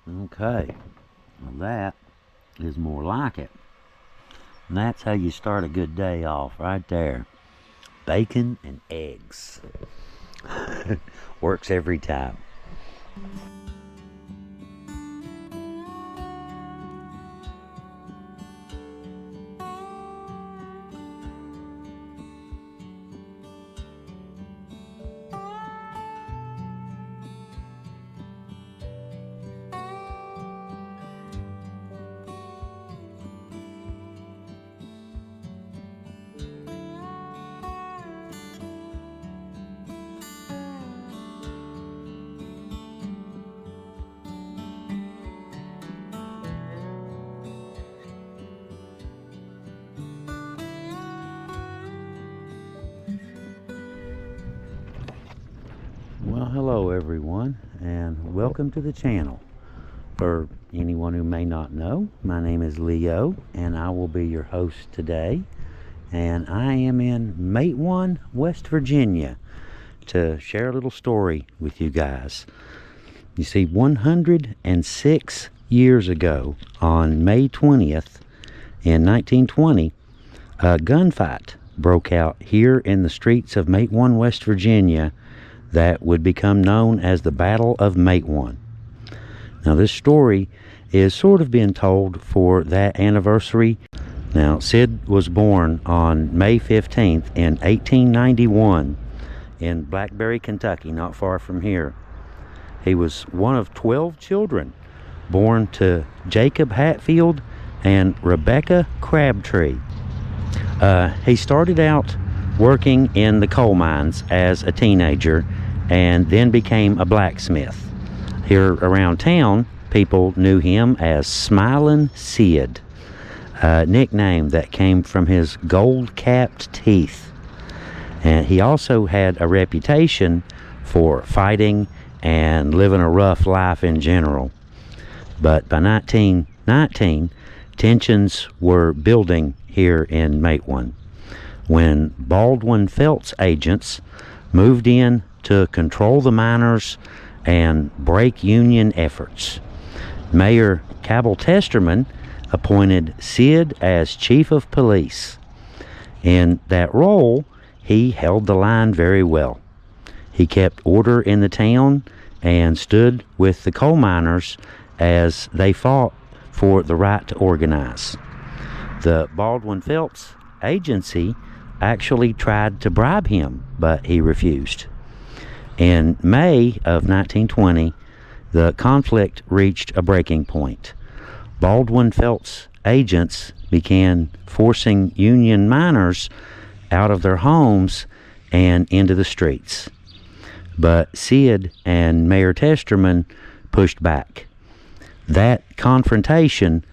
Okay, well that is more like it. And that's how you start a good day off, right there. Bacon and eggs. Works every time. Well, hello everyone, and welcome to the channel. For anyone who may not know, my name is Leo, and I will be your host today. And I am in Matewan, West Virginia, to share a little story with you guys. You see, 106 years ago, on May 20th, in 1920, a gunfight broke out here in the streets of Matewan, West Virginia, that would become known as the Battle of Matewan. Now, this story is sort of being told for that anniversary. Now, Sid was born on May 15th in 1891 in Blackberry, Kentucky, not far from here. He was one of 12 children born to Jacob Hatfield and Rebecca Crabtree. He started out working in the coal mines as a teenager and then became a blacksmith. Here around town, people knew him as Smiling Sid, a nickname that came from his gold-capped teeth. And he also had a reputation for fighting and living a rough life in general. But by 1919, tensions were building here in Matewan when Baldwin Felts agents moved in to control the miners and break union efforts. Mayor Cabel Testerman appointed Sid as chief of police. In that role, he held the line very well. He kept order in the town and stood with the coal miners as they fought for the right to organize. The Baldwin Felts agency actually tried to bribe him, but he refused. In May of 1920, the conflict reached a breaking point. Baldwin Felts agents began forcing Union miners out of their homes and into the streets. But Sid and Mayor Testerman pushed back. That confrontation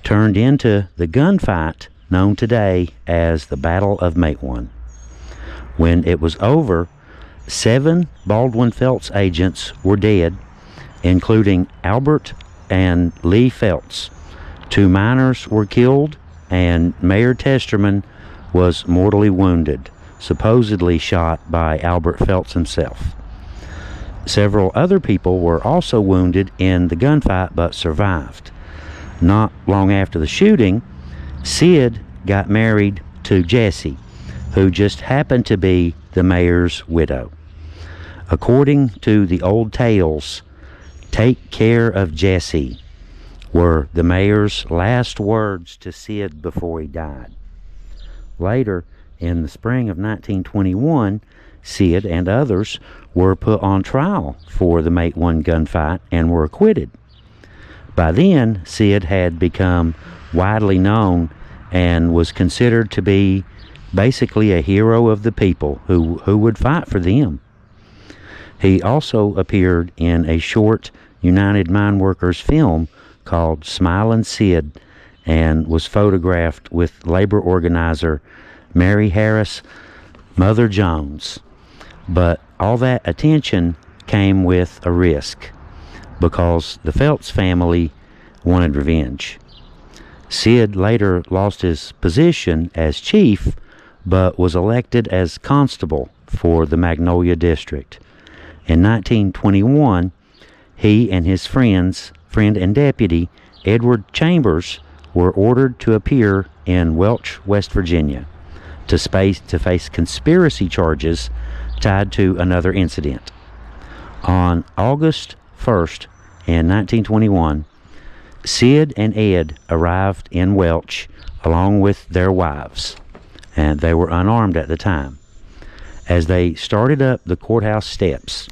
turned into the gunfight known today as the Battle of Matewan. When it was over, 7 Baldwin Felts agents were dead, including Albert and Lee Felts. 2 miners were killed, and Mayor Testerman was mortally wounded, supposedly shot by Albert Felts himself. Several other people were also wounded in the gunfight but survived. Not long after the shooting, Sid got married to Jessie, who just happened to be the mayor's widow. According to the old tales, "Take care of Jessie" were the mayor's last words to Sid before he died. Later, in the spring of 1921, Sid and others were put on trial for the Matewan gunfight and were acquitted. By then, Sid had become widely known and was considered to be basically a hero of the people who would fight for them. He also appeared in a short United Mine Workers film called Smiling Sid and was photographed with labor organizer Mary Harris Mother Jones. But all that attention came with a risk, because the Felts family wanted revenge. Sid later lost his position as chief, but was elected as constable for the Magnolia District. In 1921, he and his friends friend and deputy, Edward Chambers, were ordered to appear in Welch, West Virginia, to face conspiracy charges tied to another incident. On August 1st in 1921, Sid and Ed arrived in Welch along with their wives, and they were unarmed at the time. As they started up the courthouse steps,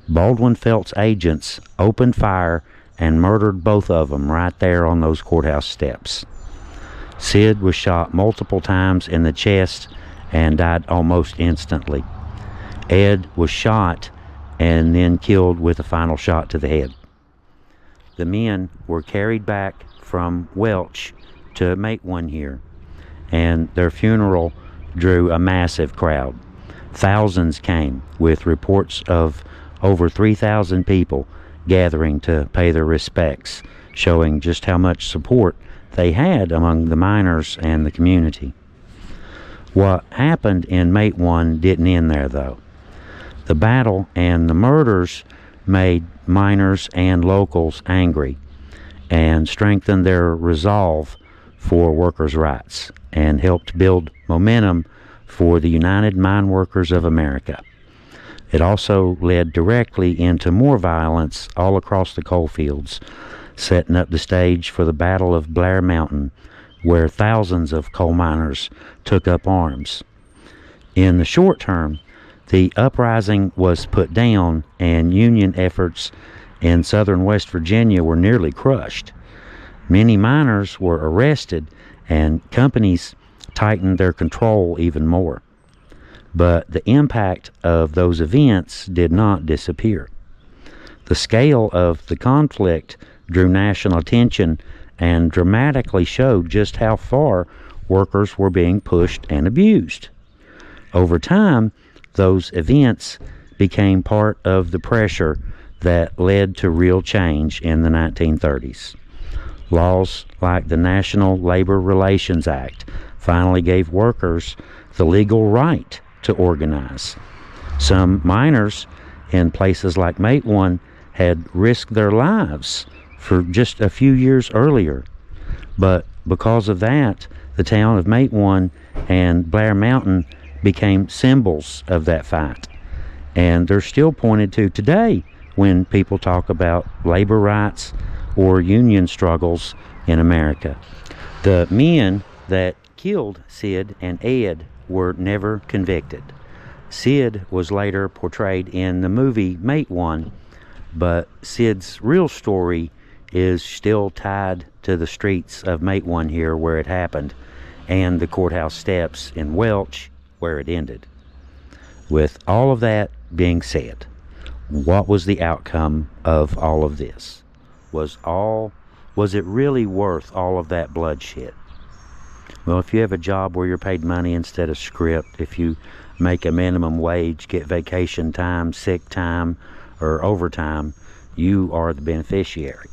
Baldwin Felt's agents opened fire and murdered both of them right there on those courthouse steps. Sid was shot multiple times in the chest and died almost instantly. Ed was shot and then killed with a final shot to the head. The men were carried back from Welch to Matewan here, and their funeral drew a massive crowd. Thousands came, with reports of over 3,000 people gathering to pay their respects, showing just how much support they had among the miners and the community. What happened in Matewan didn't end there, though. The battle and the murders made miners and locals angry and strengthened their resolve for workers' rights, and helped build momentum for the United Mine Workers of America. It also led directly into more violence all across the coal fields, setting up the stage for the Battle of Blair Mountain, where thousands of coal miners took up arms. In the short term, the uprising was put down, and Union efforts in southern West Virginia were nearly crushed. Many miners were arrested, and companies tightened their control even more. But the impact of those events did not disappear. The scale of the conflict drew national attention and dramatically showed just how far workers were being pushed and abused. Over time, those events became part of the pressure that led to real change in the 1930s. Laws like the National Labor Relations Act finally gave workers the legal right to organize. Some miners in places like Matewan had risked their lives for just a few years earlier, but because of that, the town of Matewan and Blair Mountain became symbols of that fight, and they're still pointed to today when people talk about labor rights or union struggles in America. The men that killed Sid and Ed were never convicted. Sid was later portrayed in the movie Matewan, but Sid's real story is still tied to the streets of Matewan here where it happened, and the courthouse steps in Welch where it ended. With all of that being said, what was the outcome of all of this? Was it really worth all of that bloodshed? Well, if you have a job where you're paid money instead of script, if you make a minimum wage, get vacation time, sick time, or overtime, you are the beneficiary.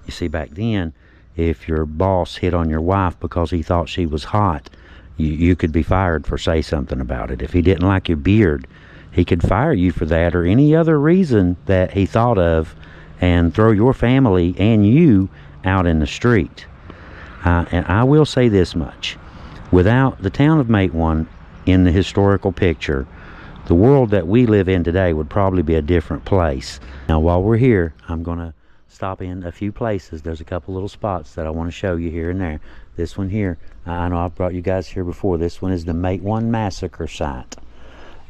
You see, back then, if your boss hit on your wife because he thought she was hot, you could be fired for say something about it. If he didn't like your beard, he could fire you for that or any other reason that he thought of, and throw your family and you out in the street. And I will say this much. Without the town of Matewan in the historical picture, the world that we live in today would probably be a different place. Now, while we're here, I'm going to stop in a few places. There's a couple little spots that I want to show you here and there. This one here, I know I've brought you guys here before. This one is the Matewan Massacre site.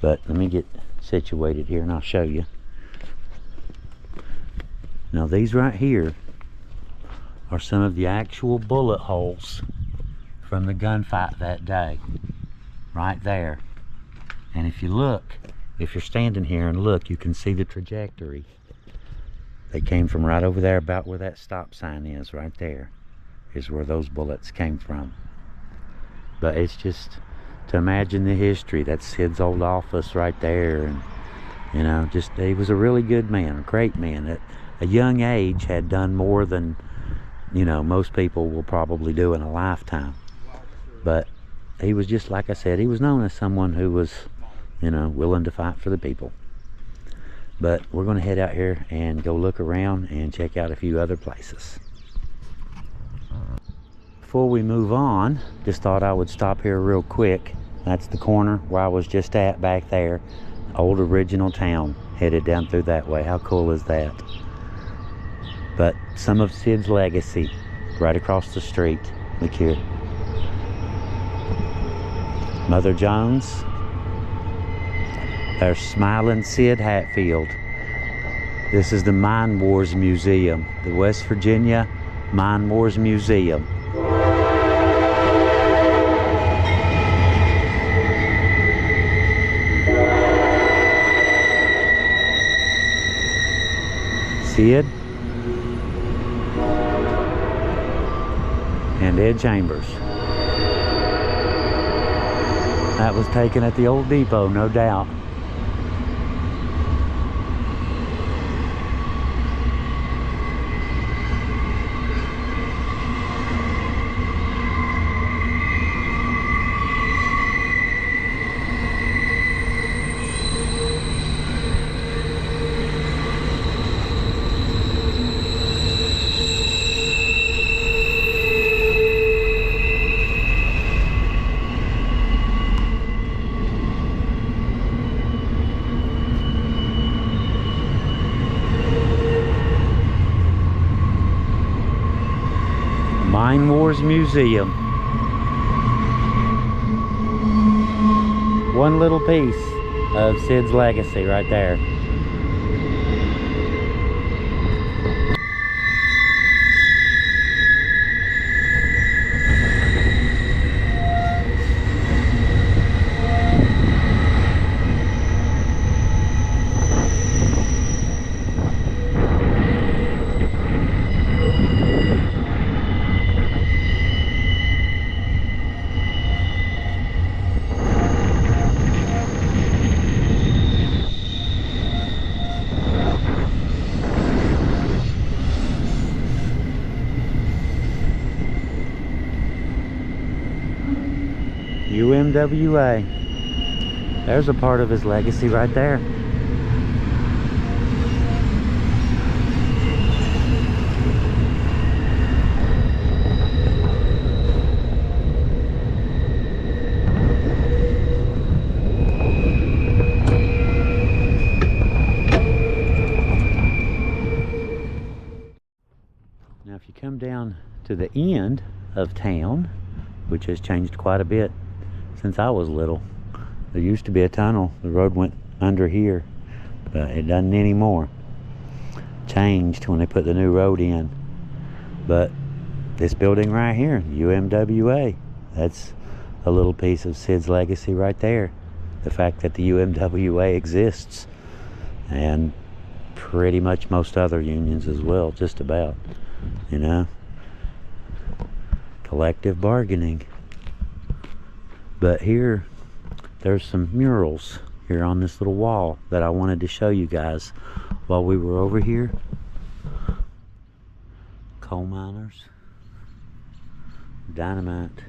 But let me get situated here and I'll show you. Now, these right here are some of the actual bullet holes from the gunfight that day. Right there. And if you look, if you're standing here and look, you can see the trajectory. They came from right over there, about where that stop sign is, right there, is where those bullets came from. But it's just to imagine the history. That's Sid's old office right there. And, you know, just, he was a really good man, a great man. At a young age, had done more than, you know, most people will probably do in a lifetime. But he was just, like I said, he was known as someone who was, you know, willing to fight for the people. But we're going to head out here and go look around and check out a few other places. Before we move on, just thought I would stop here real quick. That's the corner where I was just at back there. Old original town, headed down through that way. How cool is that? But some of Sid's legacy right across the street. Look here. Mother Jones. There's smiling Sid Hatfield. This is the Mine Wars Museum, the West Virginia Mine Wars Museum. Sid and Ed Chambers. That was taken at the old depot, no doubt. Mine Wars Museum. One little piece of Sid's legacy right there. UMWA. There's a part of his legacy right there. Now if you come down to the end of town, which has changed quite a bit since I was little. There used to be a tunnel. The road went under here, but it doesn't anymore. Changed when they put the new road in. But this building right here, UMWA, that's a little piece of Sid's legacy right there. The fact that the UMWA exists, and pretty much most other unions as well, just about, you know. Collective bargaining. But here, there's some murals here on this little wall that I wanted to show you guys while we were over here. Coal miners. Dynamite.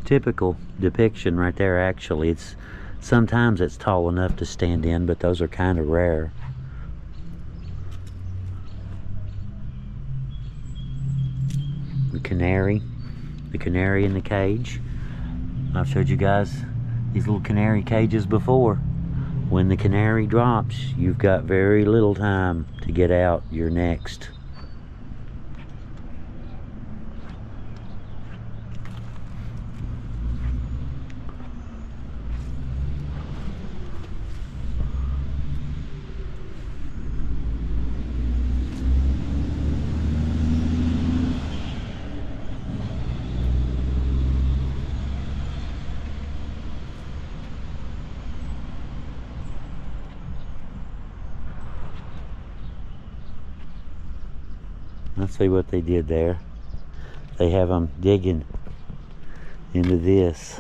Typical depiction right there, actually. Sometimes it's tall enough to stand in, but those are kind of rare. The canary in the cage. I've showed you guys these little canary cages before. When the canary drops, you've got very little time to get out. You're next. Let's see what they did there. They have them digging into this.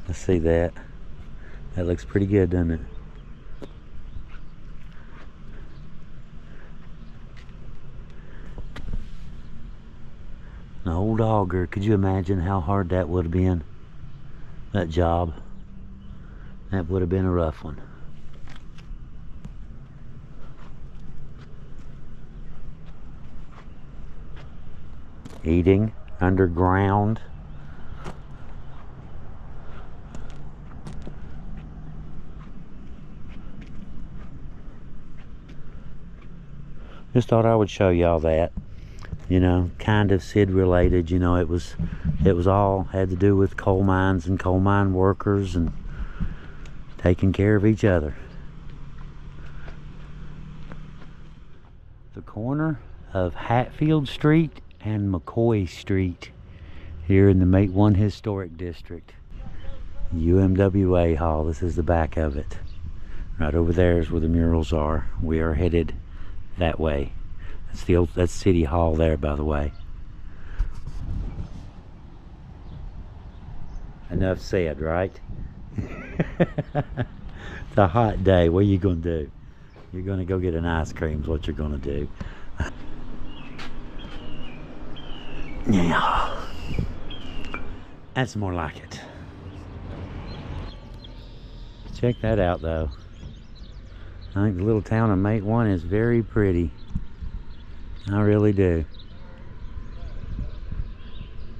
Let's see that. That looks pretty good, doesn't it? An old auger. Could you imagine how hard that would have been? That job. That would have been a rough one. Eating underground. Just thought I would show y'all that. You know, kind of Sid related. You know, it was all had to do with coal mines and coal mine workers and taking care of each other. The corner of Hatfield Street and McCoy Street here in the Matewan Historic District. UMWA Hall. This is the back of it. Right over there is where the murals are. We are headed that way. That's City Hall there, by the way. Enough said, right? It's a hot day. What are you going to do? You're going to go get an ice cream is what you're going to do. Yeah. That's more like it. Check that out, though. I think the little town of Matewan is very pretty. I really do.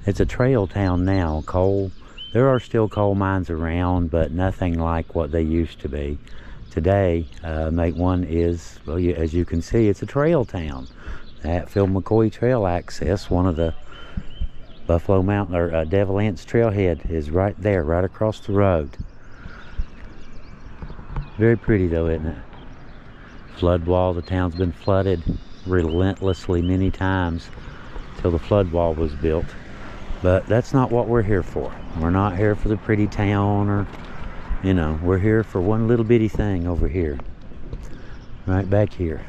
It's a trail town now. There are still coal mines around, but nothing like what they used to be. Today, Matewan is, well, as you can see, it's a trail town. The Hatfield-McCoy Trail access, one of the Buffalo Mountain or Devil Anse trailhead, is right there, right across the road. Very pretty though, isn't it? Flood wall. The town's been flooded relentlessly many times till the flood wall was built. But that's not what we're here for. We're not here for the pretty town, or, you know, we're here for one little bitty thing over here. Right back here.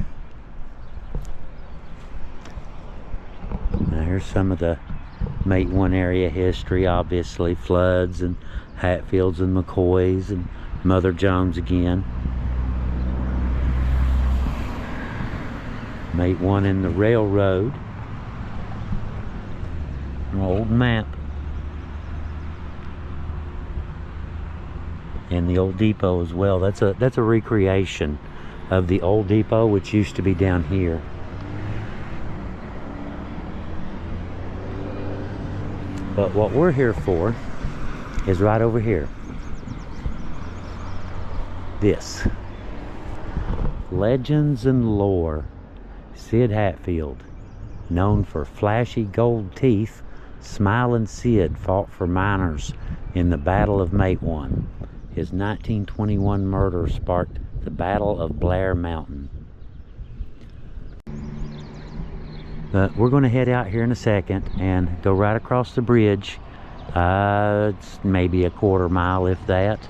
Now here's some of the Matewan area history, obviously. Floods and Hatfields and McCoys and Mother Jones again. Matewan in the railroad. An old map. And the old depot as well. That's a recreation of the old depot, which used to be down here. But what we're here for is right over here. This. Legends and lore. Sid Hatfield, known for flashy gold teeth, Smiling Sid fought for miners in the Battle of Matewan. His 1921 murder sparked the Battle of Blair Mountain. But we're going to head out here in a second and go right across the bridge. It's maybe a quarter mile, if that.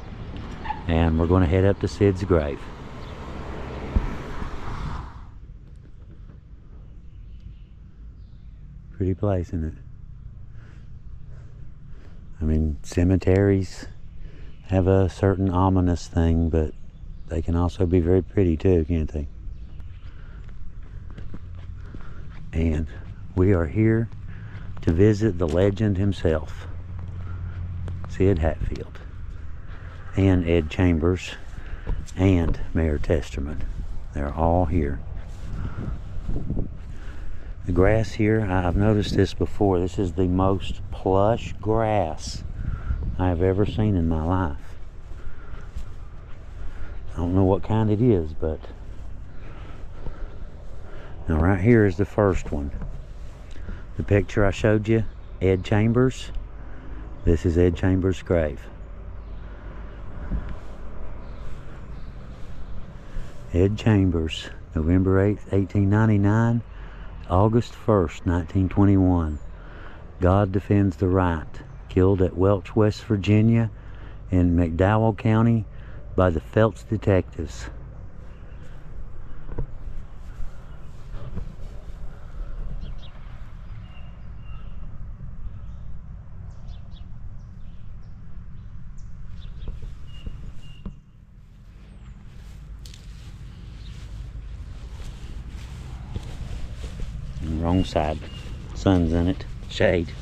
And we're going to head up to Sid's grave. Pretty place, isn't it? I mean, cemeteries have a certain ominous thing, but they can also be very pretty too, can't they? And we are here to visit the legend himself, Sid Hatfield, and Ed Chambers, and Mayor Testerman. They're all here. The grass here, I've noticed this before, this is the most plush grass I have ever seen in my life. I don't know what kind it is, but now right here is the first one. The picture I showed you, Ed Chambers, this is Ed Chambers' grave. Ed Chambers, November 8th, 1899. August 1st, 1921. God defends the right. Killed at Welch, West Virginia in McDowell County by the Phelps detectives. Wrong side. Sun's in it. Shade.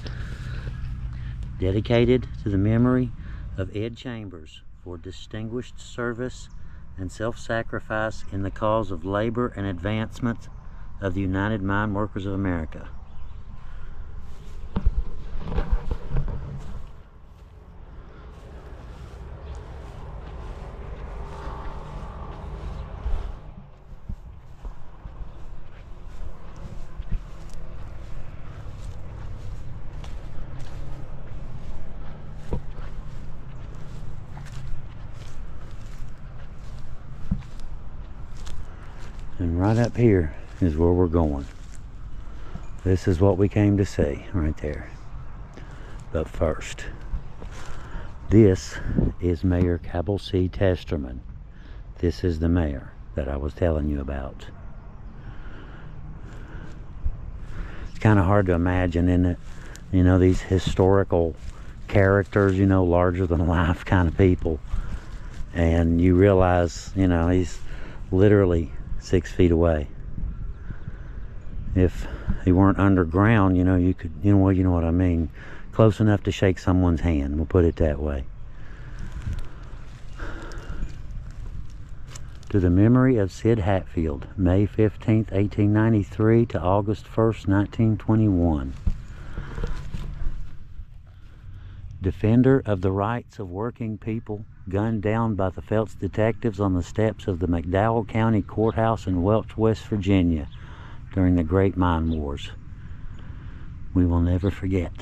Dedicated to the memory of Ed Chambers, for distinguished service and self-sacrifice in the cause of labor and advancement of the United Mine Workers of America. And right up here is where we're going. This is what we came to see right there. But first, this is Mayor Cabel C. Testerman. This is the mayor that I was telling you about. It's kind of hard to imagine, isn't it? You know, these historical characters, you know, larger than life kind of people. And you realize, you know, he's literally 6 feet away. If he weren't underground, you know, you could, you know what I mean, close enough to shake someone's hand, we'll put it that way. To the memory of Sid Hatfield, May 15th, 1893 to August 1st, 1921. Defender of the rights of working people, gunned down by the Phelps detectives on the steps of the McDowell County Courthouse in Welch, West Virginia during the Great Mine Wars. We will never forget.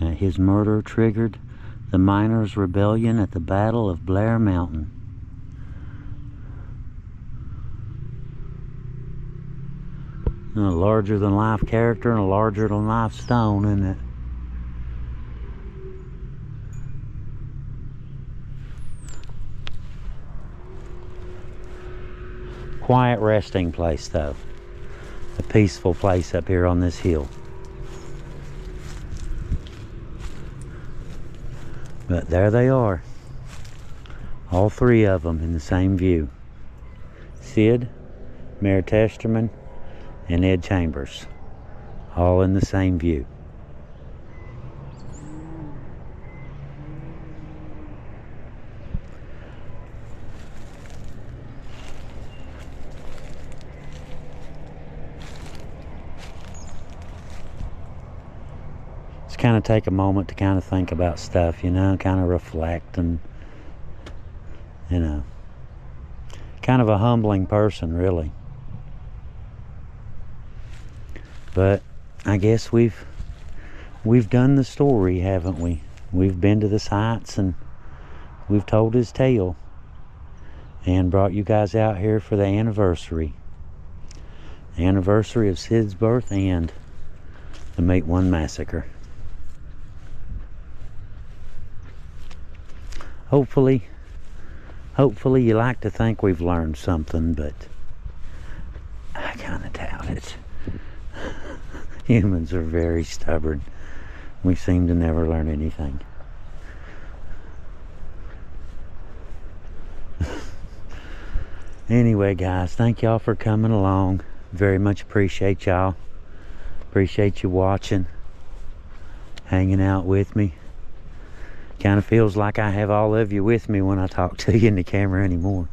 His murder triggered the miners' rebellion at the Battle of Blair Mountain. A larger-than-life character and a larger-than-life stone, isn't it? Quiet resting place, though. A peaceful place up here on this hill. But there they are. All three of them in the same view. Sid, Mayor Testerman, and Ed Chambers. All in the same view. Kind of take a moment to kind of think about stuff, you know, kind of reflect, and you know, kind of a humbling person, really. But I guess we've done the story, haven't we? We've been to the sites and we've told his tale and brought you guys out here for the anniversary of Sid's birth and the Matewan massacre. Hopefully you like to think we've learned something, but I kind of doubt it. Humans are very stubborn. We seem to never learn anything. Anyway, guys, thank y'all for coming along. Very much appreciate y'all. Appreciate you watching, hanging out with me. Kind of feels like I have all of you with me when I talk to you in the camera anymore.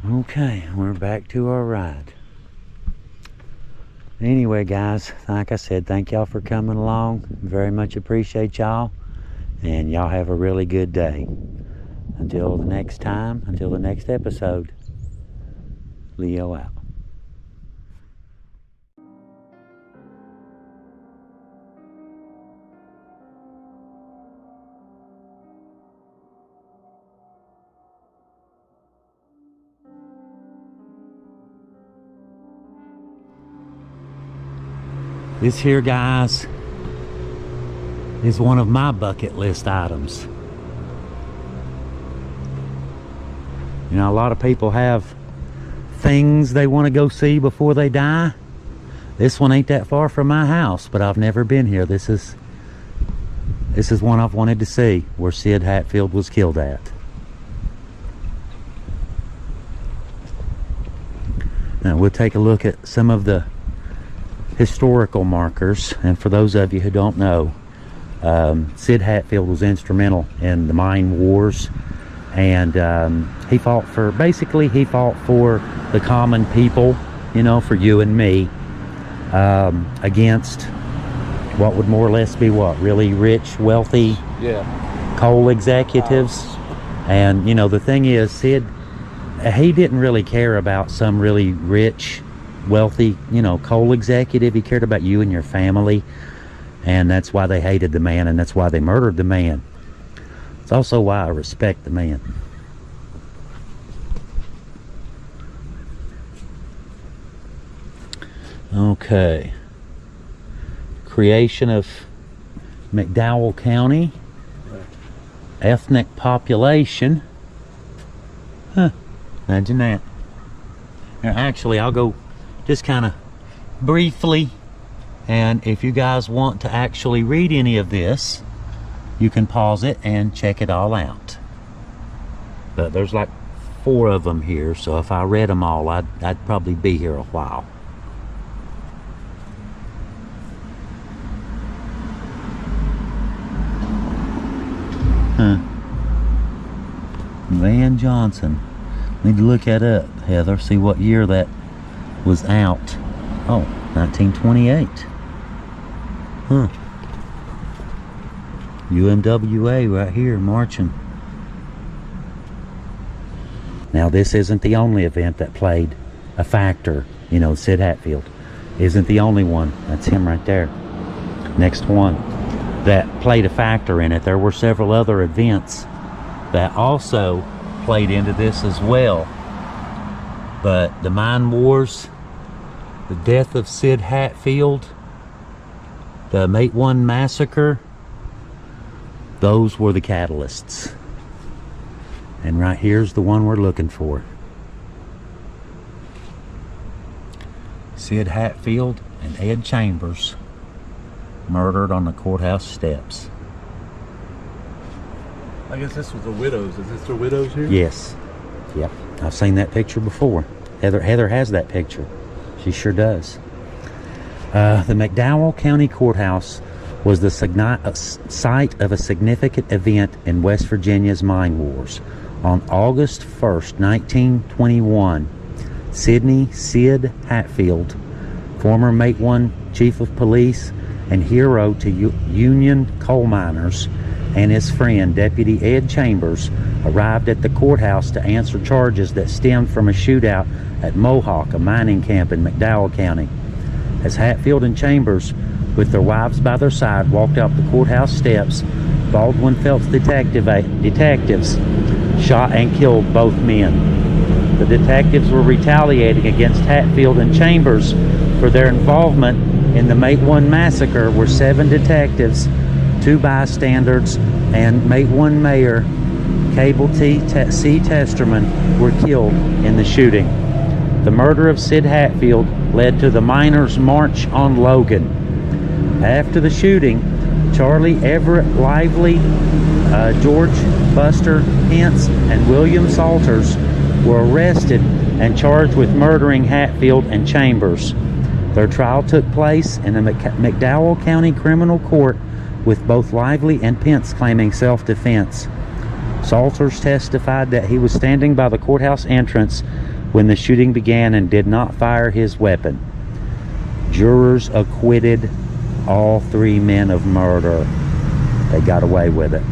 Okay, we're back to our ride. Anyway, guys, like I said, thank y'all for coming along. Very much appreciate y'all. And y'all have a really good day. Until the next time, until the next episode. Leo out. This here, guys, is one of my bucket list items. You know, a lot of people have things they want to go see before they die. This one ain't that far from my house, but I've never been here. This is one I've wanted to see, where Sid Hatfield was killed at. Now we'll take a look at some of the historical markers. And for those of you who don't know, Sid Hatfield was instrumental in the mine wars, and he fought for the common people, you know, for you and me, against what would more or less be really rich, wealthy coal executives. And you know, the thing is, Sid, he didn't really care about some really rich, wealthy, you know, coal executive. He cared about you and your family, and that's why they hated the man, and that's why they murdered the man. It's also why I respect the man. Okay. Creation of McDowell County. Ethnic population. Huh. Imagine that. Now, actually, I'll go just kind of briefly, and if you guys want to actually read any of this, you can pause it and check it all out. But there's like 4 of them here, so if I read them all, I'd probably be here a while. Van Johnson. Need to look that up, Heather. See what year that was out. Oh, 1928. Huh. UMWA right here marching. Now this isn't the only event that played a factor. You know, Sid Hatfield isn't the only one. That's him right there. Next one that played a factor in it. There were several other events that also played into this as well. But the mine wars, the death of Sid Hatfield, the Matewan massacre, those were the catalysts. And right here's the one we're looking for. Sid Hatfield and Ed Chambers murdered on the courthouse steps. I guess this was the widows. Is this the widows here? Yes. Yep. I've seen that picture before. Heather has that picture. She sure does. The McDowell County Courthouse was the site of a significant event in West Virginia's mine wars. On August 1st, 1921, Sid Hatfield, former Matewan chief of police and hero to Union coal miners, and his friend, Deputy Ed Chambers, arrived at the courthouse to answer charges that stemmed from a shootout at Mohawk, a mining camp in McDowell County. As Hatfield and Chambers, with their wives by their side, walked up the courthouse steps, Baldwin Phelps detectives shot and killed both men. The detectives were retaliating against Hatfield and Chambers for their involvement in the Matewan massacre, where 7 detectives, 2 bystanders, and Matewan Mayor Cabel C. Testerman were killed in the shooting. The murder of Sid Hatfield led to the miners' march on Logan. After the shooting, Charlie Everett Lively, George Buster Pence, and William Salters were arrested and charged with murdering Hatfield and Chambers. Their trial took place in the McDowell County Criminal Court, with both Lively and Pence claiming self-defense. Salters testified that he was standing by the courthouse entrance when the shooting began and did not fire his weapon. Jurors acquitted all 3 men of murder. They got away with it.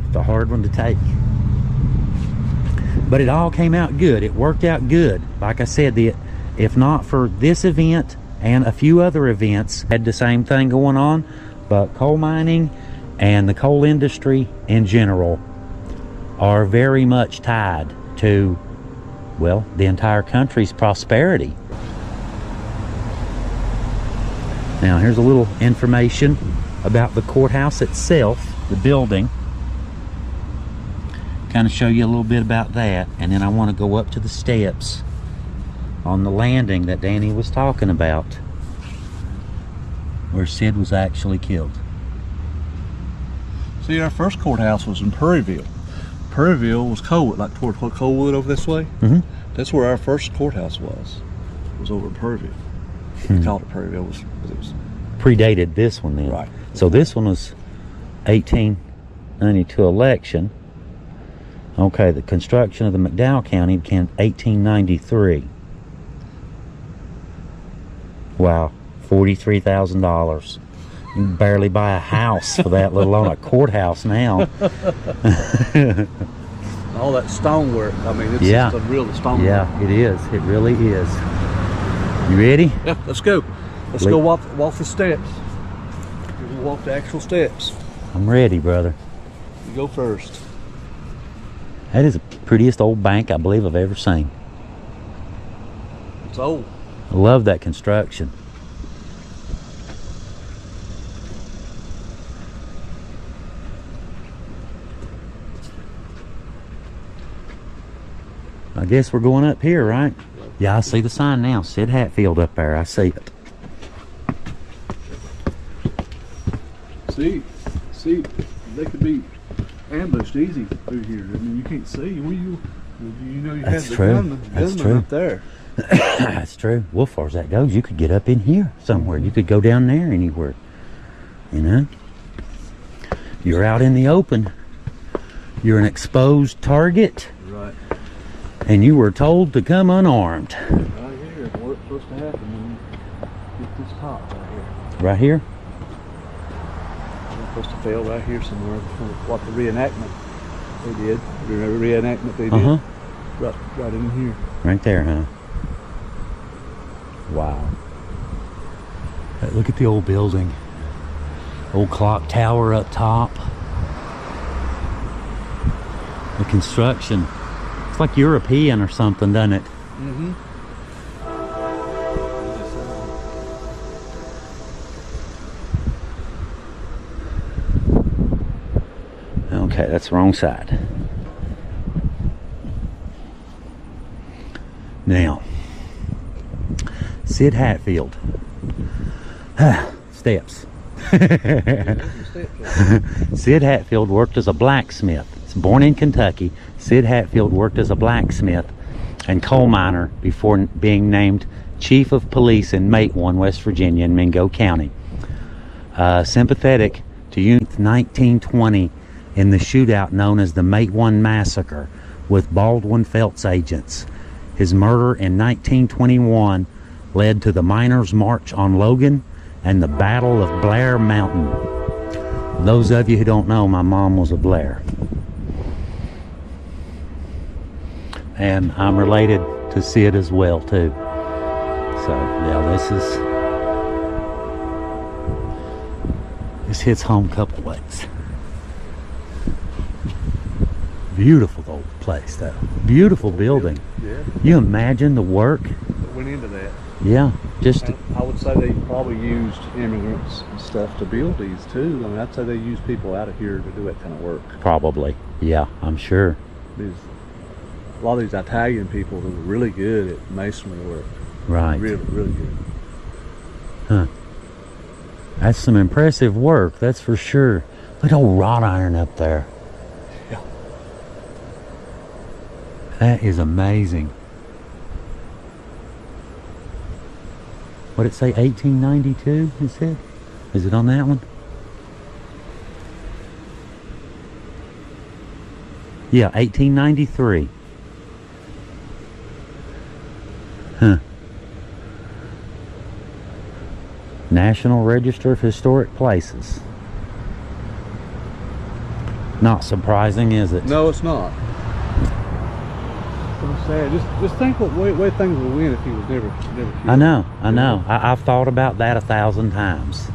It's a hard one to take. But it all came out good. It worked out good. Like I said, if not for this event and a few other events, had the same thing going on. But coal mining and the coal industry in general are very much tied to, well, the entire country's prosperity. Now here's a little information about the courthouse itself, the building. Kind of show you a little bit about that, and then I want to go up to the steps on the landing that Danny was talking about, where Sid was actually killed. See, our first courthouse was in Prairieville. Prairieville was Coalwood, like toward Coalwood over this way. Mm-hmm. That's where our first courthouse was. It was over in Prairieville. We called it Prairieville because it was Predated this one then. right. So this one was 1892 election. Okay, the construction of the McDowell County began 1893. Wow, $43,000. You can barely buy a house for that, let alone a courthouse now. All that stonework. I mean, it's Yeah. just a real stonework. Yeah, it is. It really is. You ready? Yeah, let's go. Let's go walk the steps. We'll walk the actual steps. I'm ready, brother. You go first. That is the prettiest old bank I believe I've ever seen. It's old. I love that construction. I guess we're going up here, right? Yeah, I see the sign now. Sid Hatfield up there. I see it. See, they could be ambushed easy through here. I mean, you can't see. You know you That's have the true. gunman That's true. up there. That's true. Well, as far as that goes, you could get up in here somewhere. You could go down there anywhere. You know? You're out in the open. You're an exposed target. Right. And you were told to come unarmed. Right here. What's supposed to happen when you get this top right here? Right here? It's supposed to fail right here somewhere. What the reenactment they did. The reenactment they did. Uh-huh. Right in here. Right there, huh? Wow. Hey, look at the old building. Old clock tower up top. The construction. It's like European or something, doesn't it? Mm-hmm. Okay, that's the wrong side. Now, Sid Hatfield. Steps. Sid Hatfield worked as a blacksmith. He's born in Kentucky. Sid Hatfield worked as a blacksmith and coal miner before being named Chief of Police in Matewan, West Virginia, in Mingo County. Sympathetic to Unit 1920 in the shootout known as the Matewan Massacre with Baldwin Felts agents. His murder in 1921 led to the Miners' March on Logan and the Battle of Blair Mountain. Those of you who don't know, my mom was a Blair. And I'm related to Sid as well, too. So, yeah, this hits home a couple ways. Beautiful old place, though. Beautiful building. Yeah. You imagine the work? That went into that. Yeah, just And I would say they probably used immigrants and stuff to build these too. I mean, I'd say they used people out of here to do that kind of work. probably. Yeah, I'm sure. A lot of these Italian people who were really good at masonry work. Right. Really, really good. Huh. That's some impressive work, that's for sure. Look at old wrought iron up there. Yeah. That is amazing. What did it say, 1892, it said? Is it on that one? Yeah, 1893. Huh. National Register of Historic Places. Not surprising, is it? No, it's not. So sad. Just think what way things would win if he was never killed. I know. I've thought about that 1,000 times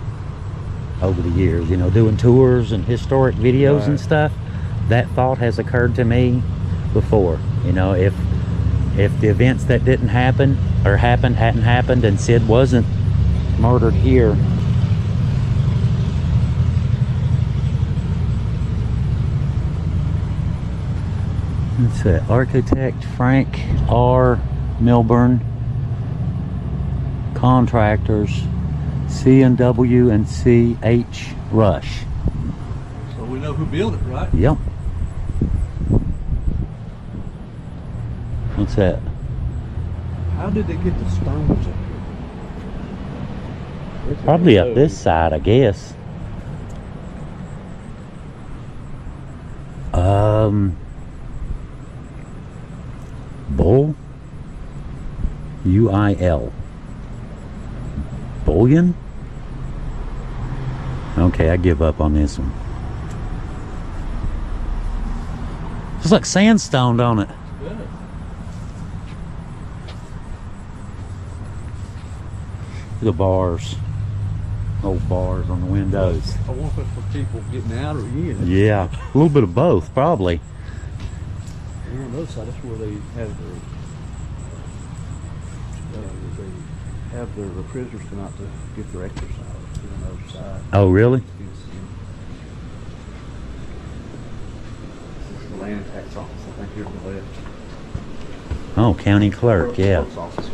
over the years, you know, doing tours and historic videos and stuff. That thought has occurred to me before. You know, if the events that didn't happen or hadn't happened and Sid wasn't murdered here, what's that? Architect Frank R. Milburn. Contractors C&W and C.H. Rush. So we know who built it, right? Yep. What's that? How did they get the stones up here? Probably up this side, I guess. Bull? U-I-L. Bullion? Okay, I give up on this one. It's like sandstone, don't it? Good. The bars. Old bars on the windows. I wonder if it's for people getting out or in. Yeah, a little bit of both, probably. And on the other side, that's where they have their prisoners come out to get their exercise on the other side. Oh, really? This is the land tax office, I think, here on the left. Oh, county clerk, yeah. Clerk's office.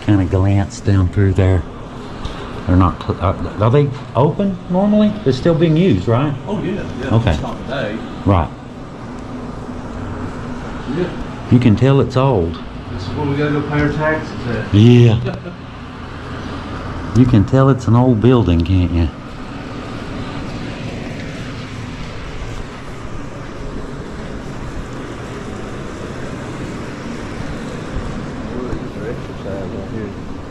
Kind of glance down through there. They're not. Are they open normally? They're still being used, right? Oh yeah. Okay. It's not today. Right. Yeah. You can tell it's old. This is where we gotta go pay our taxes at. Yeah. You can tell it's an old building, can't you?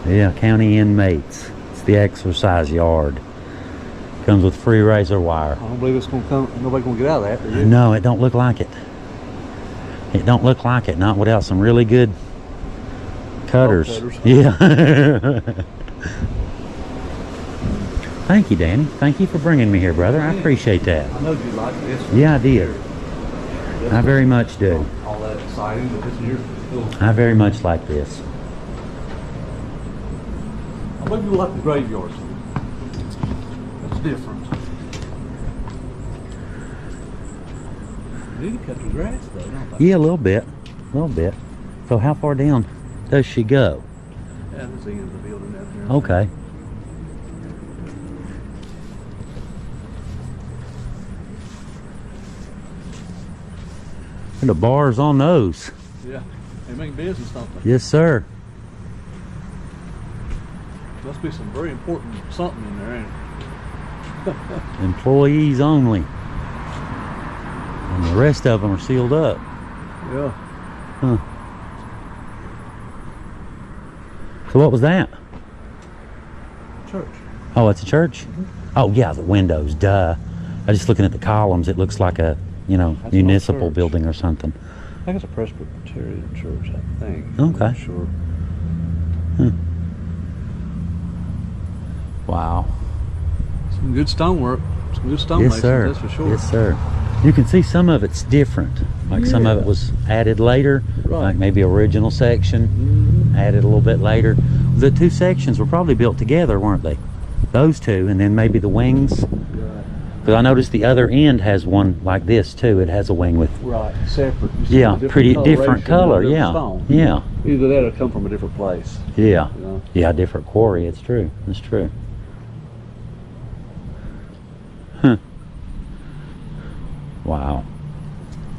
Yeah, county inmates. It's the exercise yard. Comes with free razor wire. I don't believe it's gonna come. Nobody's gonna get out of that. Is it? No, it don't look like it. It don't look like it. Not without some really good cutters. Yeah. Thank you, Danny. Thank you for bringing me here, brother. I appreciate that. I know you like this. Yeah, I did. I very much do. All that exciting, but this year, I very much like this. I believe you like the graveyards. That's different. You need to cut the grass though, don't they? Yeah, a little bit. A little bit. So how far down does she go? Yeah, that's the end of the building out here. Okay. And the bars on those. Yeah, they make business, don't they? Yes, sir. Must be some very important something in there, ain't it? Employees only. And the rest of them are sealed up. Yeah. Huh. So what was that? Church. Oh, it's a church? Oh, yeah, the windows, duh. I was just looking at the columns. It looks like a, you know, That's an old municipal church. building or something. I think it's a Presbyterian church, I think. Okay. I'm not sure. Wow. Some good stonework. Some good Yes, stonemasons, sir. that's for sure. Yes, sir. You can see some of it's different. Like some of it was added later, Right. like maybe original section, added a little bit later. The two sections were probably built together, weren't they? Those two, and then maybe the wings. Because I noticed the other end has one like this too. It has a wing with, Right, separate. You see yeah, the pretty different coloration color. of the Yeah, stone. yeah, Either that or come from a different place. yeah, You know? yeah. Different quarry. It's true. It's true. Huh. Wow.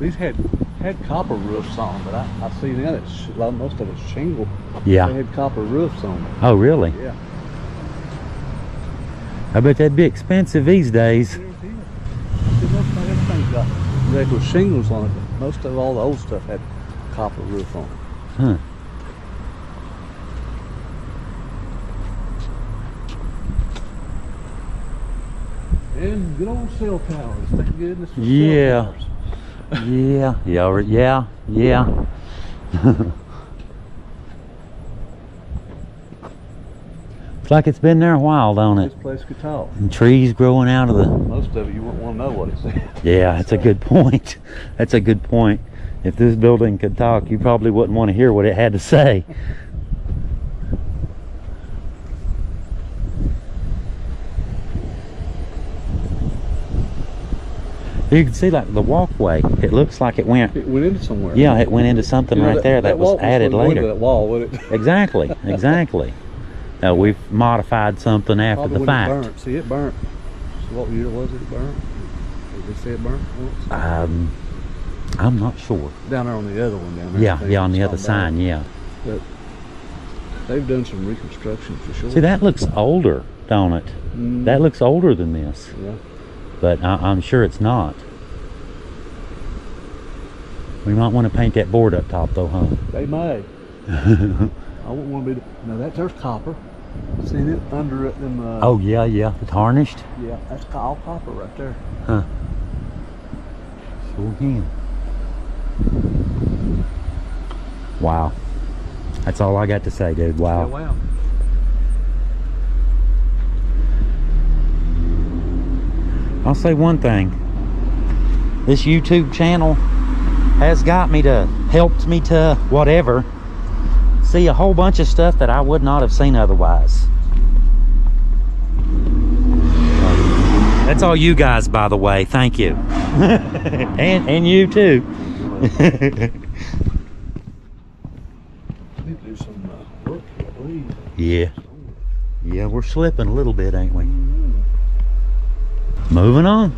These had copper roofs on them, but I see now that most of it's shingle. Yeah. They had copper roofs on them. Oh, really? Yeah. I bet that'd be expensive these days. Everything's got regular shingles on it, but most of all the old stuff had copper roof on it. Huh. And good old cell towers. Thank goodness for Yeah. cell towers. Yeah. It's like it's been there a while, don't it? This place could talk. And trees growing out of the... Most of it you wouldn't want to know what it said. Yeah, that's a good point. That's a good point. If this building could talk, you probably wouldn't want to hear what it had to say. You can see like the walkway. It looks like it went... It went into somewhere. Yeah, it went into something You know, right there that was added later. That wall, would it? Exactly, exactly. We've modified something after Probably the when it fact. burnt. See, it burnt. So what year was it burnt? Did they say it burnt once? I'm not sure. Down there on the other one down there. Yeah, on the other side, yeah. But they've done some reconstruction for sure. See, that looks older, don't it? Mm. That looks older than this. Yeah. But I'm sure it's not. We might want to paint that board up top though, huh? They may. I wouldn't want to be... No, there's copper. See it under it? Them, Oh, yeah. Tarnished? Yeah, that's all copper right there. Huh. Sure can. Wow. That's all I got to say, dude. Wow. Yeah, wow. I'll say one thing. This YouTube channel has got me to, helped me to, whatever, see a whole bunch of stuff that I would not have seen otherwise. That's all you guys, by the way. Thank you. and you too. Need to do some work here, I believe. Yeah, we're slipping a little bit, ain't we? Moving on.